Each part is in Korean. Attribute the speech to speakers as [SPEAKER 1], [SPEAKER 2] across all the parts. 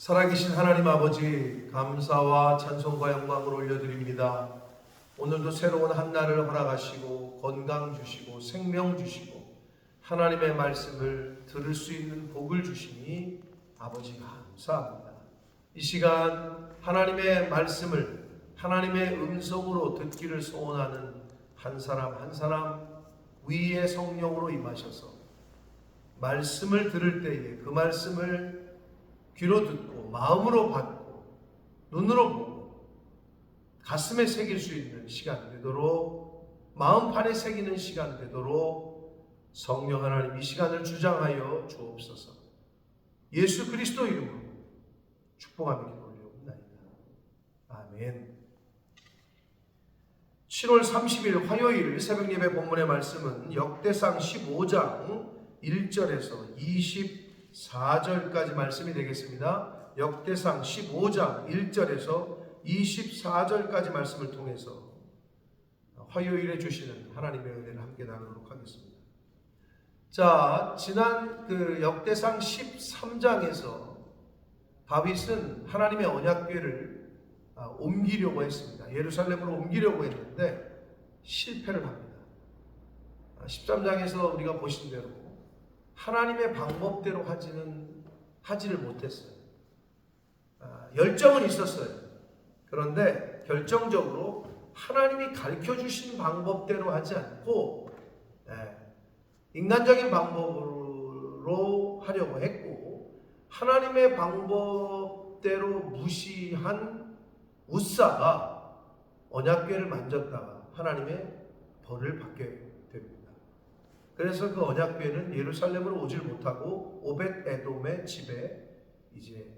[SPEAKER 1] 살아계신 하나님 아버지, 감사와 찬송과 영광을 올려드립니다. 오늘도 새로운 한 날을 허락하시고 건강 주시고 생명 주시고 하나님의 말씀을 들을 수 있는 복을 주시니 아버지 감사합니다. 이 시간 하나님의 말씀을 하나님의 음성으로 듣기를 소원하는 한 사람 한 사람 위에 성령으로 임하셔서 말씀을 들을 때에 그 말씀을 귀로 듣고 마음으로 받고 눈으로 보고 가슴에 새길 수 있는 시간 되도록, 마음판에 새기는 시간 되도록 성령 하나님 이 시간을 주장하여 주옵소서. 예수 그리스도 이름으로 축복하며 기도드리옵나이다. 아멘. 7월 30일 화요일 새벽 예배 본문의 말씀은 역대상 15장 1절에서 24절까지 말씀이 되겠습니다. 역대상 15장 1절에서 24절까지 말씀을 통해서 화요일에 주시는 하나님의 은혜를 함께 나누도록 하겠습니다. 자, 지난 역대상 13장에서 다윗은 하나님의 언약궤를 옮기려고 했습니다. 예루살렘으로 옮기려고 했는데 실패를 합니다. 13장에서 우리가 보신 대로 하나님의 방법대로 하지를 못했어요. 열정은 있었어요. 그런데 결정적으로 하나님이 가르쳐 주신 방법대로 하지 않고 인간적인 방법으로 하려고 했고, 하나님의 방법대로 무시한 웃사가 언약궤를 만졌다가 하나님의 벌을 받게 됩니다. 그래서 그 언약궤는 예루살렘으로 오질 못하고 오벳 에돔의 집에 이제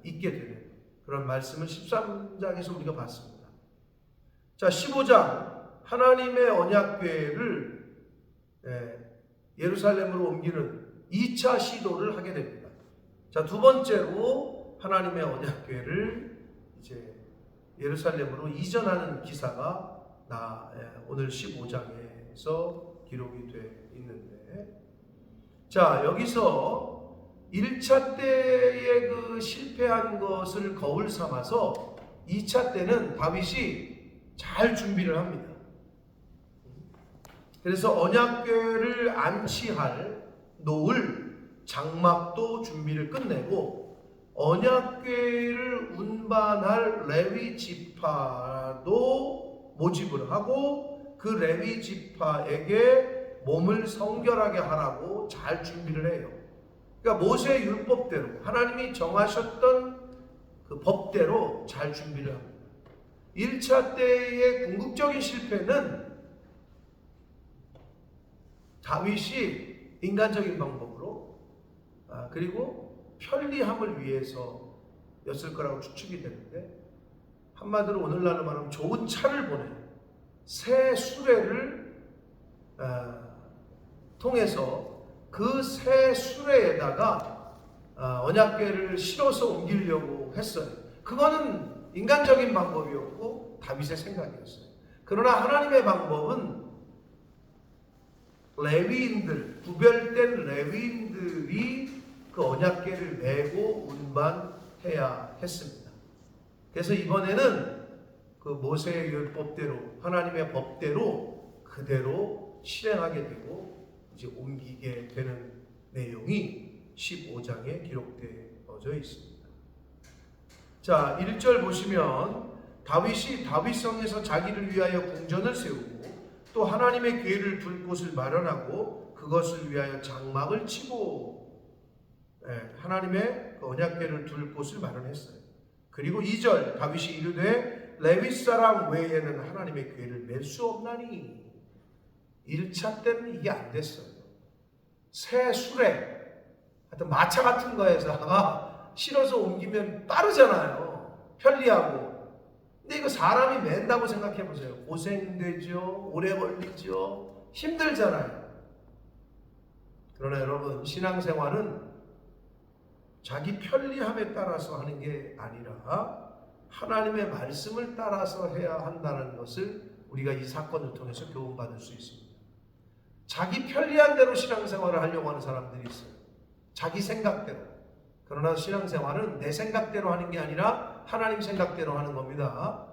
[SPEAKER 1] 있게 되는 그런 말씀을 13장에서 우리가 봤습니다. 자, 15장 하나님의 언약궤를 예루살렘으로 옮기는 2차 시도를 하게 됩니다. 자, 두 번째로 하나님의 언약궤를 이제 예루살렘으로 이전하는 기사가 오늘 15장에서 기록이 돼 있는데, 자, 여기서 1차 때의 그 실패한 것을 거울 삼아서 2차 때는 다윗이 잘 준비를 합니다. 그래서 언약궤를 놓을 장막도 준비를 끝내고 언약궤를 운반할 레위 지파도 모집을 하고 그 레위 지파에게 몸을 성결하게 하라고 잘 준비를 해요. 그러니까 모세의 율법대로 하나님이 정하셨던 그 법대로 잘 준비를 합니다. 1차 때의 궁극적인 실패는 다윗이 인간적인 방법으로 그리고 편리함을 위해서였을 거라고 추측이 되는데, 한마디로 오늘날로 말하면 좋은 차를 보내요. 새 수레를 통해서 그 새 수레에다가 언약궤를 실어서 옮기려고 했어요. 그거는 인간적인 방법이었고 다윗의 생각이었어요. 그러나 하나님의 방법은 레위인들, 구별된 레위인들이 그 언약궤를 메고 운반해야 했습니다. 그래서 이번에는 그 모세의 율법대로 하나님의 법대로 그대로 실행하게 되고 이제 옮기게 되는 내용이 15장에 기록되어져 있습니다. 자, 1절 보시면 다윗이 다윗성에서 자기를 위하여 궁전을 세우고 또 하나님의 궤를 둘 곳을 마련하고 그것을 위하여 장막을 치고 하나님의 언약궤를 둘 곳을 마련했어요. 그리고 2절 다윗이 이르되 레위 사람 외에는 하나님의 궤를 맬 수 없나니. 1차 때는 이게 안 됐어요. 새 수레, 하여튼 마차 같은 거에다가 실어서 옮기면 빠르잖아요. 편리하고. 근데 이거 사람이 맨다고 생각해 보세요. 고생되죠. 오래 걸리죠. 힘들잖아요. 그러나 여러분, 신앙생활은 자기 편리함에 따라서 하는 게 아니라 하나님의 말씀을 따라서 해야 한다는 것을 우리가 이 사건을 통해서 교훈받을 수 있습니다. 자기 편리한 대로 신앙생활을 하려고 하는 사람들이 있어요. 자기 생각대로. 그러나 신앙생활은 내 생각대로 하는 게 아니라 하나님 생각대로 하는 겁니다.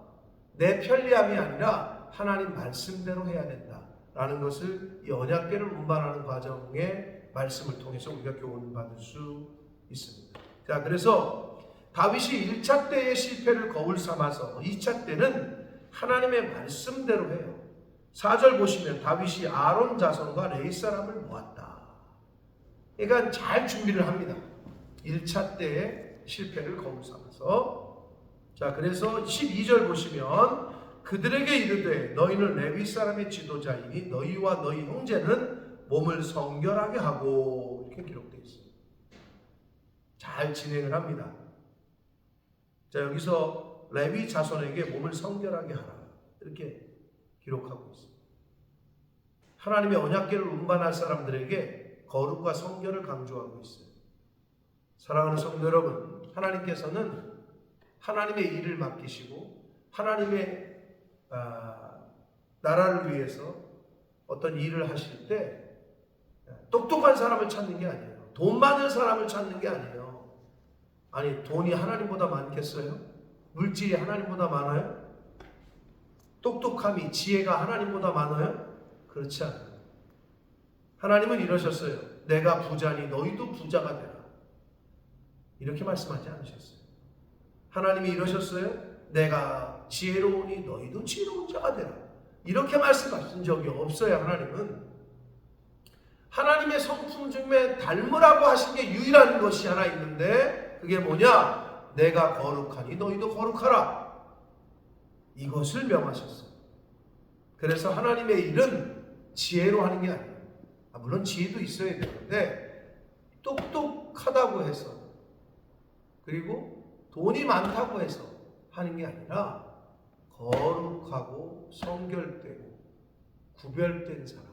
[SPEAKER 1] 내 편리함이 아니라 하나님 말씀대로 해야 된다라는 것을 이 언약궤를 운반하는 과정의 말씀을 통해서 우리가 교훈받을 수 있습니다. 자, 그래서 다윗이 1차 때의 실패를 거울 삼아서 2차 때는 하나님의 말씀대로 해요. 4절 보시면 다윗이 아론 자손과 레위 사람을 모았다. 그러니까 잘 준비를 합니다. 1차 때의 실패를 거울 삼아서. 자, 그래서 12절 보시면 그들에게 이르되 너희는 레위 사람의 지도자이니 너희와 너희 형제는 몸을 성결하게 하고, 이렇게 기록되어 있습니다. 잘 진행을 합니다. 자, 여기서 레위 자손에게 몸을 성결하게 하라, 이렇게 기록하고 있습니다. 하나님의 언약궤를 운반할 사람들에게 거룩과 성결을 강조하고 있어요. 사랑하는 성도 여러분, 하나님께서는 하나님의 일을 맡기시고 하나님의 나라를 위해서 어떤 일을 하실 때 똑똑한 사람을 찾는 게 아니에요. 돈 많은 사람을 찾는 게 아니에요. 아니, 돈이 하나님보다 많겠어요? 물질이 하나님보다 많아요? 똑똑함이, 지혜가 하나님보다 많아요? 그렇지 않아요. 하나님은 이러셨어요. 내가 부자니 너희도 부자가 되라, 이렇게 말씀하지 않으셨어요. 하나님이 이러셨어요. 내가 지혜로우니 너희도 지혜로운 자가 되라, 이렇게 말씀하신 적이 없어요. 하나님의 성품 중에 닮으라고 하신 게 유일한 것이 하나 있는데, 그게 뭐냐? 내가 거룩하니 너희도 거룩하라, 이것을 명하셨어요. 그래서 하나님의 일은 지혜로 하는 게 아니에요. 물론 지혜도 있어야 되는데, 똑똑하다고 해서, 그리고 돈이 많다고 해서 하는 게 아니라 거룩하고 성결되고 구별된 사람,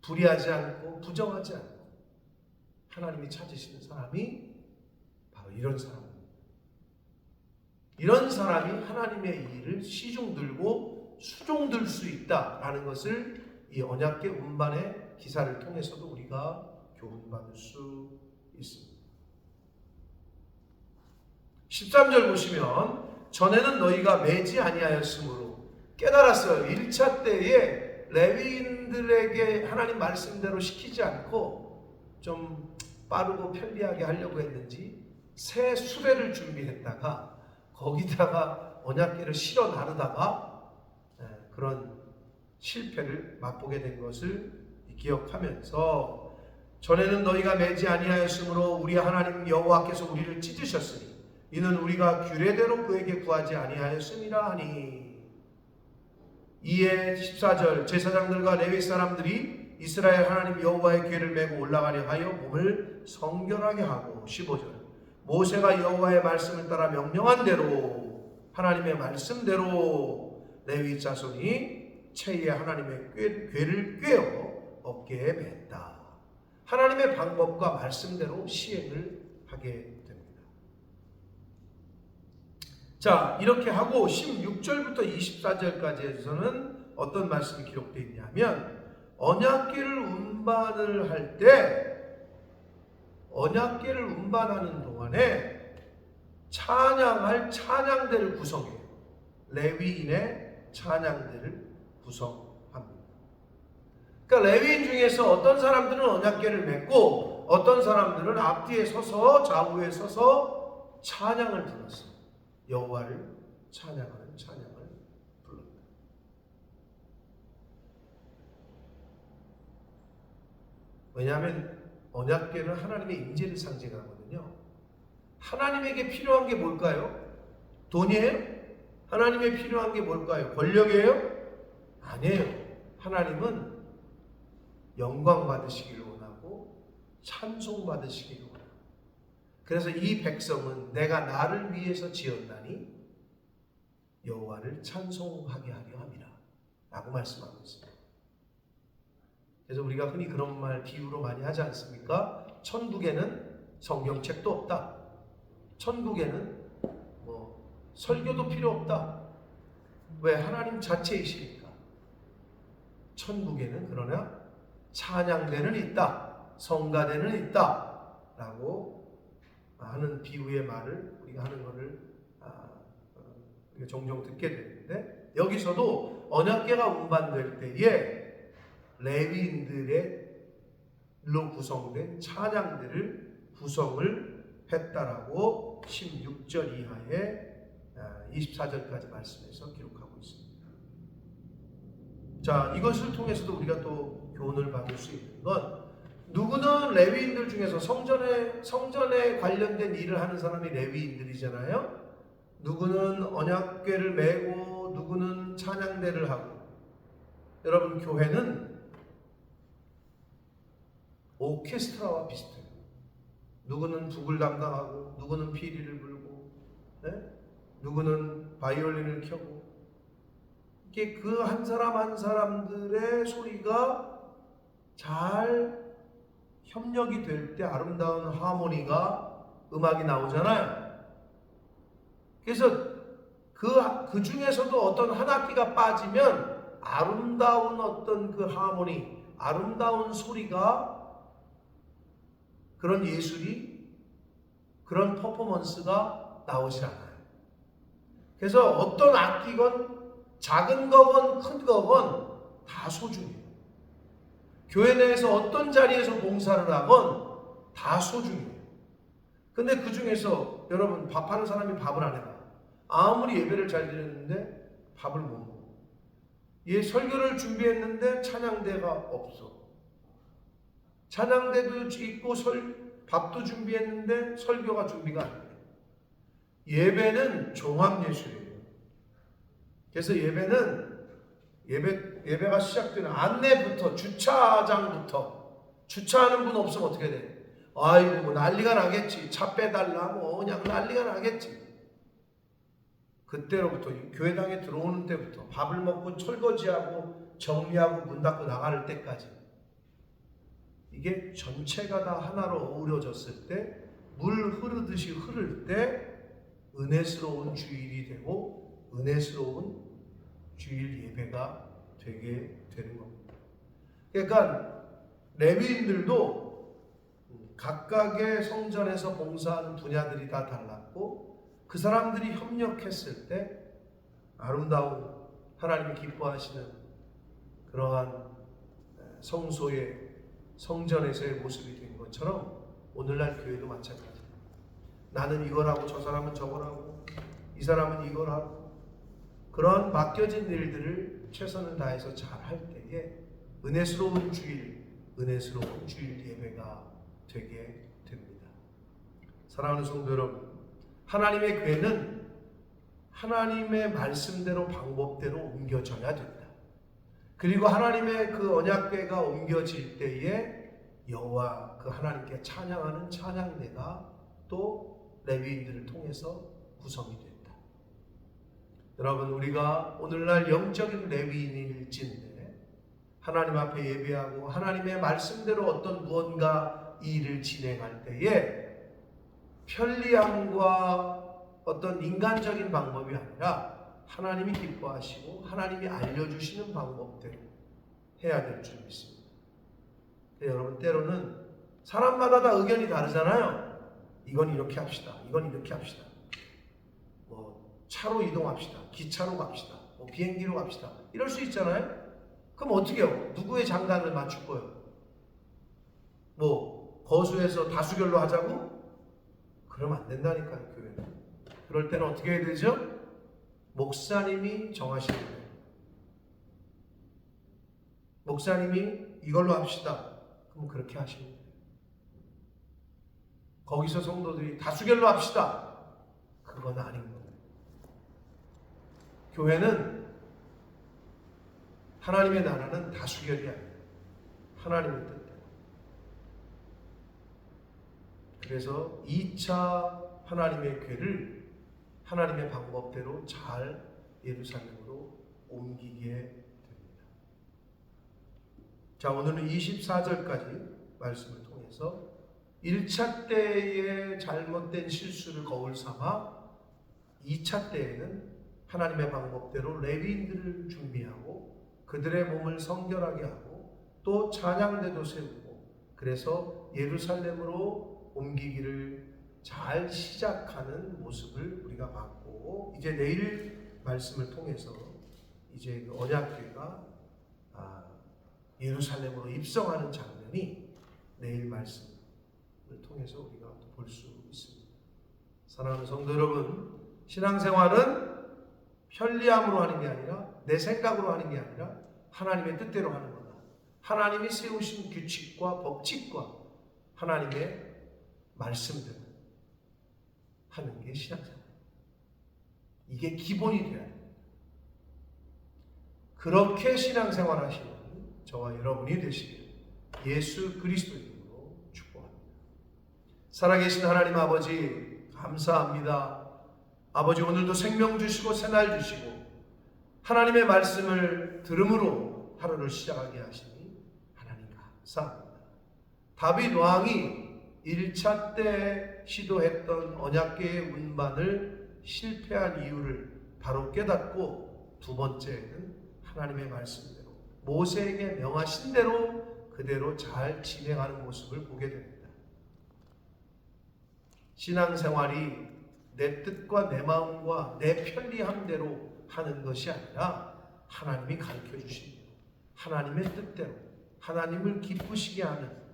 [SPEAKER 1] 불의하지 않고 부정하지 않고 하나님이 찾으시는 사람이 바로 이런 사람입니다. 이런 사람이 하나님의 일을 시중들고 수종들 수 있다라는 것을 이 언약궤 운반의 기사를 통해서도 우리가 교훈받을 수 있습니다. 13절 보시면 전에는 너희가 매지 아니하였으므로 깨달았어요. 1차 때에 레위인들에게 하나님 말씀대로 시키지 않고 좀 빠르고 편리하게 하려고 했는지 새 수레를 준비했다가 거기다가 언약궤를 실어 나르다가 그런 실패를 맛보게 된 것을 기억하면서, 전에는 너희가 매지 아니하였으므로 우리 하나님 여호와께서 우리를 찢으셨으니 이는 우리가 규례대로 그에게 구하지 아니하였음이라 하니. 이에 14절 제사장들과 레위 사람들이 이스라엘 하나님 여호와의 궤를 메고 올라가려 하여 몸을 성결하게 하고. 15절 모세가 여호와의 말씀을 따라 명령한 대로, 하나님의 말씀대로 레위 자손이 체에 하나님의 궤를 꿰어 어깨에 맸다. 하나님의 방법과 말씀대로 시행을 하게 됩니다. 자, 이렇게 하고 16절부터 24절까지에서는 어떤 말씀이 기록되어 있냐면, 언약궤를 운반을 할 때, 언약궤를 운반하는 동안에 찬양할 찬양대를 구성해요. 레위인의 찬양대를 구성합니다. 그러니까 레위인 중에서 어떤 사람들은 언약궤를 맺고 어떤 사람들은 앞뒤에 서서 좌우에 서서 찬양을 불렀어요. 여호와를 찬양하는 찬양을 불렀다. 왜냐하면 언약궤는 하나님의 임재를 상징하거든요. 하나님에게 필요한 게 뭘까요? 돈이에요? 하나님의 필요한 게 뭘까요? 권력이에요? 아니에요. 하나님은 영광 받으시기를 원하고 찬송 받으시기를 원하고, 그래서 이 백성은 내가 나를 위해서 지었나니 여호와를 찬송하게 하려 함이라 라고 말씀하고 있습니다. 그래서 우리가 흔히 그런 말 비유로 많이 하지 않습니까? 천국에는 성경책도 없다. 천국에는 설교도 필요 없다. 왜? 하나님 자체이시니까. 천국에는 그러나 찬양대는 있다, 성가대는 있다 라고 하는 비유의 말을 우리가 하는 것을 우리가 종종 듣게 되는데, 여기서도 언약궤가 운반될 때에 레위인들로 구성된 찬양들을 구성을 했다라고 16절 이하의 24절까지 말씀에서 기록하고 있습니다. 자, 이것을 통해서도 우리가 또 교훈을 받을 수 있는 건, 누구는 레위인들 중에서 성전에 관련된 일을 하는 사람이 레위인들이잖아요. 누구는 언약궤를 메고 누구는 찬양대를 하고. 여러분, 교회는 오케스트라와 비슷해요. 누구는 북을 담당하고 누구는 피리를 불고, 누구는 바이올린을 켜고, 이게 그 한 사람 한 사람들의 소리가 잘 협력이 될 때 아름다운 하모니가, 음악이 나오잖아요. 그래서 그 중에서도 어떤 한 악기가 빠지면 아름다운 어떤 그 하모니, 아름다운 소리가, 그런 예술이, 그런 퍼포먼스가 나오지 않아요. 그래서 어떤 악기건 작은 거건 큰 거건 다 소중해요. 교회 내에서 어떤 자리에서 봉사를 하건 다 소중해요. 근데 그 중에서 여러분, 밥하는 사람이 밥을 안 해봐. 아무리 예배를 잘 드렸는데 밥을 못 먹어. 설교를 준비했는데 찬양대가 없어. 찬양대도 있고 밥도 준비했는데 설교가 준비가 안 돼. 예배는 종합예술이에요. 그래서 예배가 시작되는 안내부터, 주차장부터, 주차하는 분 없으면 어떻게 돼? 아이고, 뭐 난리가 나겠지. 차 빼달라, 뭐 그냥 난리가 나겠지. 그때로부터, 교회당에 들어오는 때부터 밥을 먹고 설거지하고 정리하고 문 닫고 나갈 때까지, 이게 전체가 다 하나로 어우러졌을 때, 물 흐르듯이 흐를 때 은혜스러운 주일이 되고 은혜스러운 주일 예배가 되게 되는 겁니다. 그러니까 레위인들도 각각의 성전에서 봉사하는 분야들이 다 달랐고, 그 사람들이 협력했을 때 아름다운, 하나님이 기뻐하시는 그러한 성전에서의 모습이 된 것처럼 오늘날 교회도 마찬가지예요. 나는 이걸 하고 저 사람은 저걸 하고 이 사람은 이걸 하고, 그런 맡겨진 일들을 최선을 다해서 잘 할 때에 은혜스러운 주일 예배가 되게 됩니다. 사랑하는 성도 여러분, 하나님의 궤는 하나님의 말씀대로, 방법대로 옮겨져야 된다. 그리고 하나님의 그 언약궤가 옮겨질 때에 여호와 그 하나님께 찬양하는 찬양대가 또 레위인들을 통해서 구성이 된다. 여러분, 우리가 오늘날 영적인 레위인일진데 하나님 앞에 예배하고 하나님의 말씀대로 어떤 무언가 일을 진행할 때에 편리함과 어떤 인간적인 방법이 아니라 하나님이 기뻐하시고 하나님이 알려주시는 방법대로 해야 될 줄 믿습니다. 여러분, 때로는 사람마다 다 의견이 다르잖아요. 이건 이렇게 합시다. 이건 이렇게 합시다. 뭐 차로 이동합시다. 기차로 갑시다. 뭐 비행기로 갑시다. 이럴 수 있잖아요. 그럼 어떻게 해요? 누구의 장단을 맞출 거예요? 뭐 거수해서 다수결로 하자고? 그러면 안 된다니까요, 교회는. 그럴 때는 어떻게 해야 되죠? 목사님이 정하시는 거예요. 목사님이 이걸로 합시다. 그럼 그렇게 하시면 돼요. 거기서 성도들이 다수결로 합시다. 그건 아닌 거예요. 교회는, 하나님의 나라는 다수결이 아니에요. 하나님의 뜻대로. 그래서 2차 하나님의 궤를 하나님의 방법대로 잘 예루살렘으로 옮기게 됩니다. 자, 오늘은 24절까지 말씀을 통해서 1차 때의 잘못된 실수를 거울 삼아 2차 때에는 하나님의 방법대로 레위인들을 준비하고 그들의 몸을 성결하게 하고 또 찬양대도 세우고, 그래서 예루살렘으로 옮기기를 잘 시작하는 모습을 우리가 봤고, 이제 내일 말씀을 통해서 이제 그 언약궤가 예루살렘으로 입성하는 장면이 내일 말씀을 통해서 우리가 볼 수 있습니다. 사랑하는 성도 여러분, 신앙생활은 편리함으로 하는 게 아니라, 내 생각으로 하는 게 아니라 하나님의 뜻대로 하는 거다. 하나님이 세우신 규칙과 법칙과 하나님의 말씀대로 하는 게 신앙생활. 이게 기본이 되어야 합니다. 그렇게 신앙생활 하시는 저와 여러분이 되시길 예수 그리스도 이름으로 축복합니다. 살아계신 하나님 아버지, 감사합니다. 아버지, 오늘도 생명 주시고 새날 주시고 하나님의 말씀을 들음으로 하루를 시작하게 하시니 하나님 감사합니다. 다윗 왕이 1차 때 시도했던 언약궤의 운반을 실패한 이유를 바로 깨닫고, 두 번째는 하나님의 말씀대로 모세에게 명하신 대로 그대로 잘 진행하는 모습을 보게 됩니다. 신앙생활이 내 뜻과 내 마음과 내 편리함대로 하는 것이 아니라 하나님이 가르쳐 주신 대로, 하나님의 뜻대로, 하나님을 기쁘시게 하는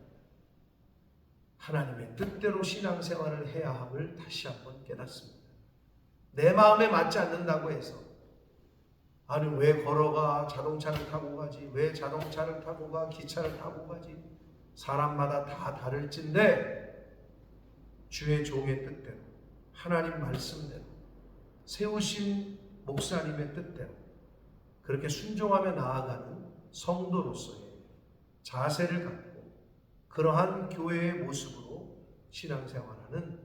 [SPEAKER 1] 하나님의 뜻대로 신앙생활을 해야 함을 다시 한번 깨닫습니다. 내 마음에 맞지 않는다고 해서, 아니 왜 걸어가, 자동차를 타고 가지, 왜 자동차를 타고 가, 기차를 타고 가지, 사람마다 다 다를진데 주의 종의 뜻대로, 하나님 말씀대로, 세우신 목사님의 뜻대로 그렇게 순종하며 나아가는 성도로서의 자세를 갖고 그러한 교회의 모습으로 신앙생활하는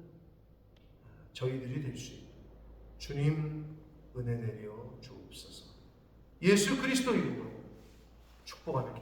[SPEAKER 1] 저희들이 될 수 있는 주님 은혜 내려 주옵소서. 예수 그리스도 이름으로 축복하며